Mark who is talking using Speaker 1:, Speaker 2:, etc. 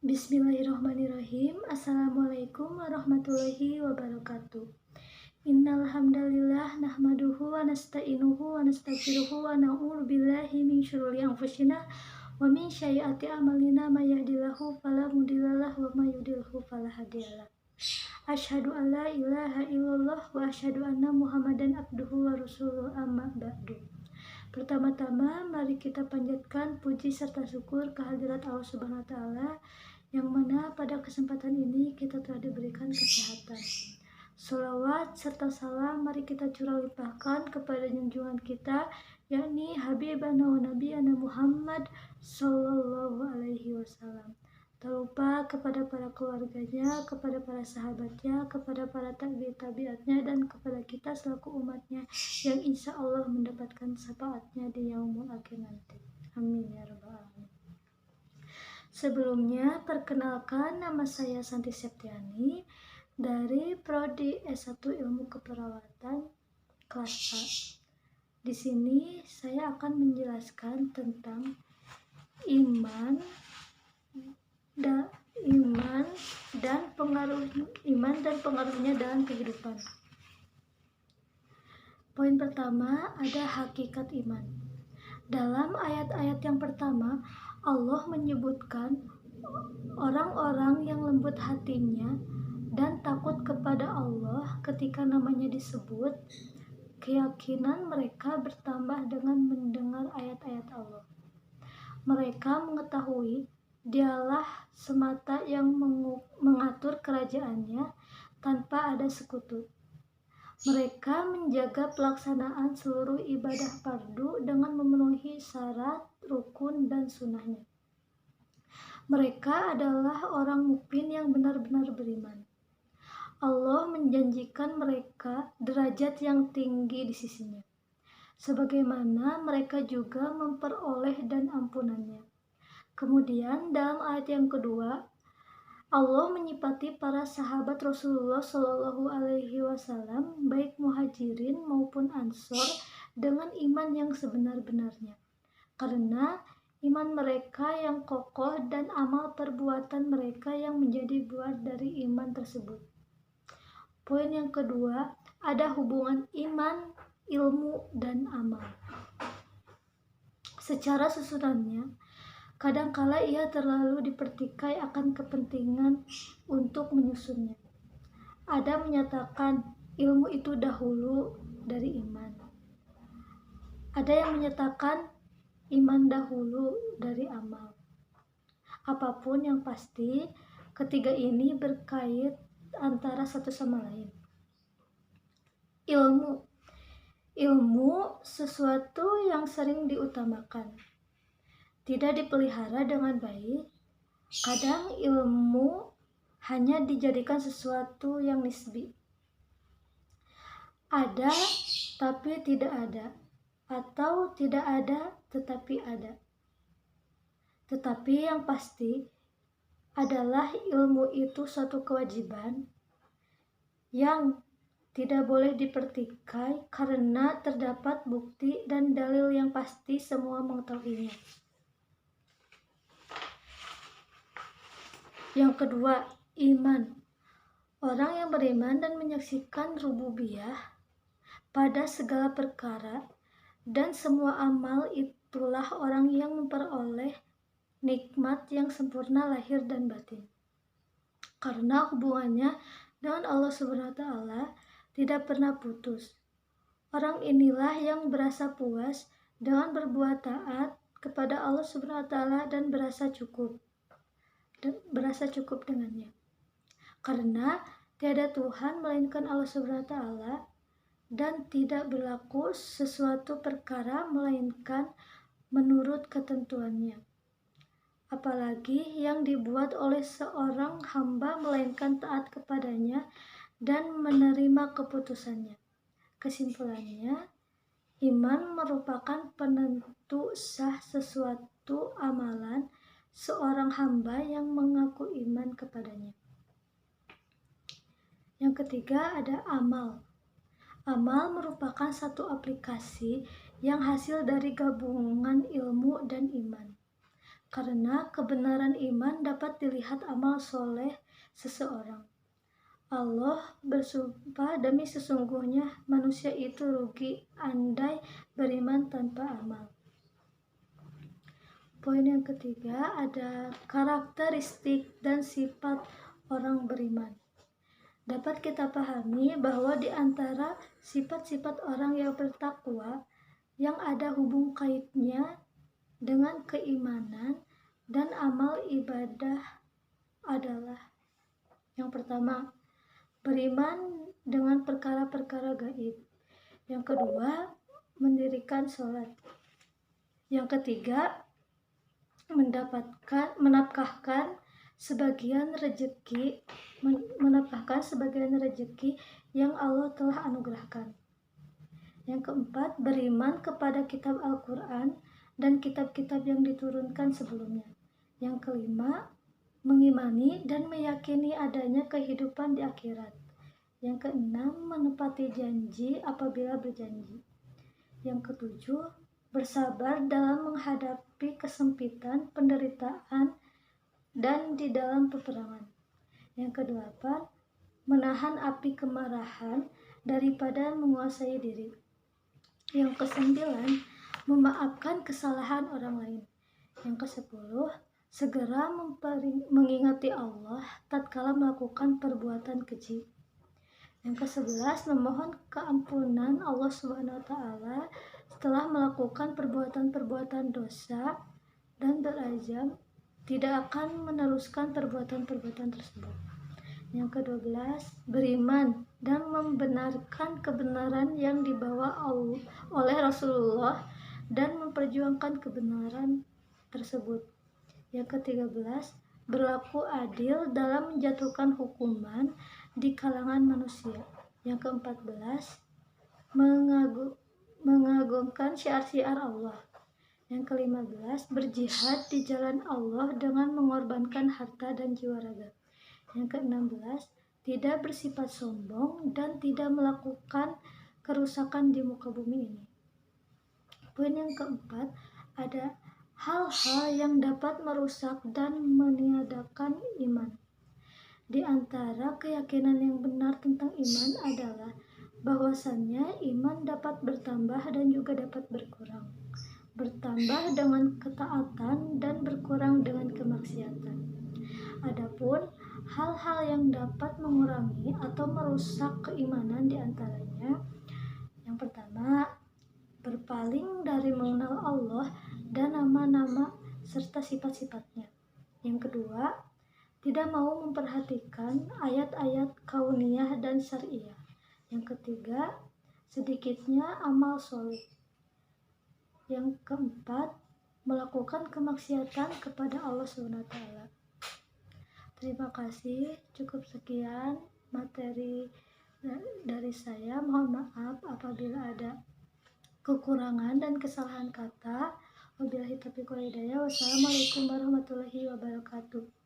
Speaker 1: Bismillahirrahmanirrahim. Assalamualaikum warahmatullahi wabarakatuh. Innal hamdalillah nahmaduhu wa nasta'inuhu wa nastaghfiruhu wa na'udzu billahi min syururi anfusina wa min sayyiati a'malina may yahdihillahu fala mudhillalah wa may yudhlilhu fala hadiyalah. Asyhadu an la ilaha illallah wa asyhadu anna Muhammadan abduhu wa rasuluhu amma ba'du. Pertama-tama mari kita panjatkan puji serta syukur kehadirat Allah Subhanahu wa taala yang mana pada kesempatan ini kita telah diberikan kesehatan. Sholawat serta salam mari kita curah limpahkan kepada junjungan kita, yakni Habibana wa Nabiyana Muhammad Sallallahu Alaihi Wasallam. Tak lupa kepada para keluarganya, kepada para sahabatnya, kepada para tabiatnya, dan kepada kita selaku umatnya yang insya Allah mendapatkan syafaatnya di yaumul akhir nanti. Amin ya rabbal alamin. Sebelumnya, perkenalkan, nama saya Santi Septiani dari Prodi S1 Ilmu Keperawatan kelas A. Di sini saya akan menjelaskan tentang iman dan pengaruhnya dalam kehidupan. Poin pertama, ada hakikat iman. Dalam ayat-ayat yang pertama, Allah menyebutkan orang-orang yang lembut hatinya dan takut kepada Allah. Ketika namanya disebut, keyakinan mereka bertambah dengan mendengar ayat-ayat Allah. Mereka mengetahui Dialah semata yang mengatur kerajaannya tanpa ada sekutu. Mereka menjaga pelaksanaan seluruh ibadah fardu dengan memenuhi syarat, rukun, dan sunnahnya. Mereka adalah orang mukmin yang benar-benar beriman. Allah menjanjikan mereka derajat yang tinggi di sisinya, sebagaimana mereka juga memperoleh dan ampunannya. Kemudian dalam ayat yang kedua, Allah menyifati para sahabat Rasulullah Shallallahu Alaihi Wasallam, baik muhajirin maupun ansor, dengan iman yang sebenar-benarnya, karena iman mereka yang kokoh dan amal perbuatan mereka yang menjadi buah dari iman tersebut. Poin yang kedua, ada hubungan iman, ilmu, dan amal. Secara susunannya, kadangkala ia terlalu dipertikai akan kepentingan untuk menyusunnya. Ada menyatakan ilmu itu dahulu dari iman. Ada yang menyatakan iman dahulu dari amal. Apapun yang pasti, ketiga ini berkait antara satu sama lain. Ilmu sesuatu yang sering diutamakan, tidak dipelihara dengan baik. Kadang ilmu hanya dijadikan sesuatu yang nisbi. Ada tapi tidak ada, atau tidak ada tetapi ada. Tetapi yang pasti adalah ilmu itu suatu kewajiban yang tidak boleh dipertikai karena terdapat bukti dan dalil yang pasti semua mengetahuinya. Yang kedua, iman. Orang yang beriman dan menyaksikan rububiyah pada segala perkara dan semua amal, itulah orang yang memperoleh nikmat yang sempurna lahir dan batin. Karena hubungannya dengan Allah Subhanahu wa taala tidak pernah putus. Orang inilah yang berasa puas dengan berbuat taat kepada Allah Subhanahu wa taala dan berasa cukup dengannya, karena tiada Tuhan melainkan Allah Subhanahu wa taala dan tidak berlaku sesuatu perkara melainkan menurut ketentuannya, apalagi yang dibuat oleh seorang hamba melainkan taat kepadanya dan menerima keputusannya. Kesimpulannya, iman merupakan penentu sah sesuatu amalan seorang hamba yang mengaku iman kepadanya. Yang ketiga, ada amal. Amal merupakan satu aplikasi yang hasil dari gabungan ilmu dan iman. karena kebenaran iman dapat dilihat amal soleh seseorang. Allah bersumpah, demi sesungguhnya manusia itu rugi andai beriman tanpa amal. Poin yang ketiga ada karakteristik dan sifat orang beriman. Dapat kita pahami bahwa di antara sifat-sifat orang yang bertakwa yang ada hubung kaitnya dengan keimanan dan amal ibadah adalah: yang pertama, beriman dengan perkara-perkara gaib. Yang kedua, mendirikan sholat. Yang ketiga, menafkahkan sebagian rezeki yang Allah telah anugerahkan. Yang keempat, beriman kepada kitab Al-Quran dan kitab-kitab yang diturunkan sebelumnya. Yang kelima, mengimani dan meyakini adanya kehidupan di akhirat. Yang keenam, menepati janji apabila berjanji. Yang ketujuh, bersabar dalam menghadapi kesempitan, penderitaan, dan di dalam peperangan. Yang kedelapan, menahan api kemarahan daripada menguasai diri. Yang kesembilan, memaafkan kesalahan orang lain. Yang kesepuluh, segera mengingati Allah tatkala melakukan perbuatan keji. Yang kesebelas, memohon keampunan Allah SWT setelah melakukan perbuatan-perbuatan dosa dan berazam tidak akan meneruskan perbuatan-perbuatan tersebut. Yang ke-12, beriman dan membenarkan kebenaran yang dibawa oleh Rasulullah dan memperjuangkan kebenaran tersebut. Yang ke-13, berlaku adil dalam menjatuhkan hukuman di kalangan manusia. Yang ke-14, mengagungkan syiar-syiar Allah. Yang ke-15, berjihad di jalan Allah dengan mengorbankan harta dan jiwa raga. Yang ke-16, tidak bersifat sombong dan tidak melakukan kerusakan di muka bumi ini. Poin yang keempat, ada hal-hal yang dapat merusak dan meniadakan iman. Di antara keyakinan yang benar tentang iman adalah bahwasannya iman dapat bertambah dan juga dapat berkurang. Bertambah dengan ketaatan dan berkurang dengan kemaksiatan. Adapun hal-hal yang dapat mengurangi atau merusak keimanan diantaranya: yang pertama, berpaling dari mengenal Allah dan nama-nama serta sifat-sifatnya. Yang kedua, tidak mau memperhatikan ayat-ayat kauniyah dan syariah. Yang ketiga, sedikitnya amal soleh. Yang keempat, melakukan kemaksiatan kepada Allah SWT. Terima kasih, cukup sekian materi dari saya. Mohon maaf apabila ada kekurangan dan kesalahan kata. Wabillahi taufiq wal hidayah. Wassalamualaikum warahmatullahi wabarakatuh.